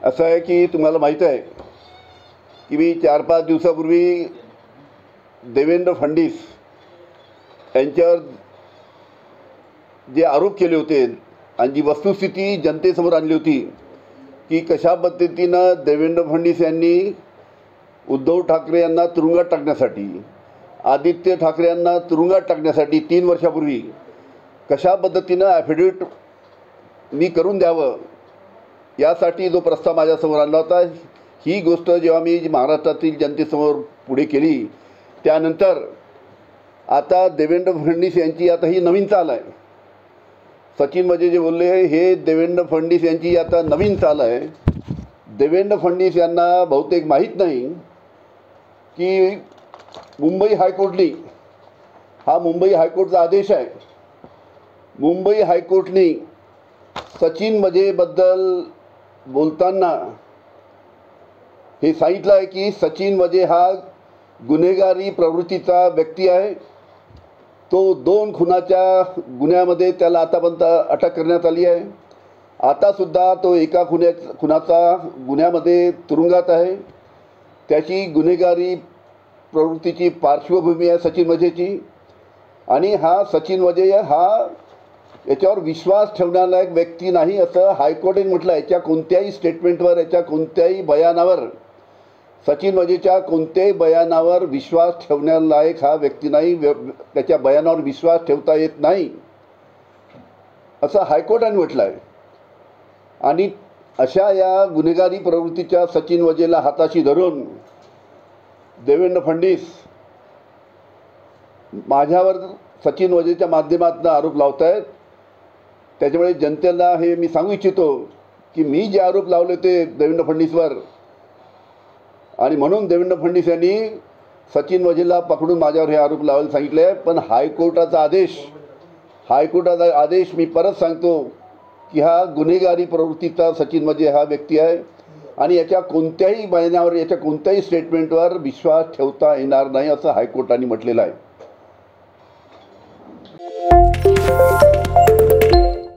असं आहे की तुम्हाला माहीत आहे की मी 4-5 दिवसापूर्वी देवेंद्र फडणवीस यांच्यावर जे आरोप केले होते आणि जी वस्तुस्थिती जनतेसमोर आणली होती की कशा पद्धतीनं देवेंद्र फडणवीस यांनी उद्धव ठाकरे यांना तुरुंगात टाकण्यासाठी, आदित्य ठाकरे यांना तुरुंगात टाकण्यासाठी 3 वर्षापूर्वी कशा पद्धतीनं ॲफिडेविट मी करून द्यावं यासाठी जो प्रस्ताव माझ्यासमोर आणला होता, ही गोष्ट जेव्हा मी महाराष्ट्रातील जनतेसमोर पुढे केली त्यानंतर आता देवेंद्र फडणवीस यांची आता ही नवीन चाल आहे. सचिन मजे जे बोलले हे देवेंद्र फडणवीस यांची आता नवीन चाल आहे. देवेंद्र फडणवीस यांना बहुतेक माहीत नाही की मुंबई हायकोर्टने, हा मुंबई हायकोर्टचा आदेश आहे, मुंबई हायकोर्टने सचिन मजेबद्दल बोलताना हे सांगितलं आहे की सचिन मजे हा गुन्हेगारी प्रवृत्तीचा व्यक्ती आहे. तो 2 खुनाच्या गुन्ह्यामध्ये त्याला आतापर्यंत अटक करण्यात आली आहे. आतासुद्धा तो एका खुनाचा गुन्ह्यामध्ये तुरुंगात आहे. त्याची गुन्हेगारी प्रवृत्तीची पार्श्वभूमी आहे सचिन मजेची. आणि हा सचिन मजे हा याच्यावर विश्वास ठेवण्यालायक व्यक्ती नाही असं हायकोर्टाने म्हटलं आहे. याच्या कोणत्याही स्टेटमेंटवर, याच्या कोणत्याही बयानावर, सचिन मजेच्या कोणत्याही बयानावर विश्वास ठेवण्यालायक हा व्यक्ती नाही, त्याच्या बयानावर विश्वास ठेवता येत नाही असं हायकोर्टाने म्हटलं आहे. आणि अशा या गुन्हेगारी प्रवृत्तीच्या सचिन मजेला हाताशी धरून देवेंद्र फडणवीस माझ्यावर सचिन मजेच्या माध्यमातून आरोप लावत आहेत. त्याच्यामुळे जनतेला हे मी सांगू इच्छितो की मी जे आरोप लावले ते देवेंद्र फडणवीसवर, आणि म्हणून देवेंद्र फडणवीस यांनी सचिन मजेला पकडून माझ्यावर हे आरोप लावायला सांगितले आहे. पण हायकोर्टाचा आदेश मी परत सांगतो की हा गुन्हेगारी प्रवृत्तीचा सचिन मजे हा व्यक्ती आहे आणि याच्या कोणत्याही बयानावर, याच्या कोणत्याही स्टेटमेंटवर विश्वास ठेवता येणार नाही असं हायकोर्टाने म्हटलेलं आहे.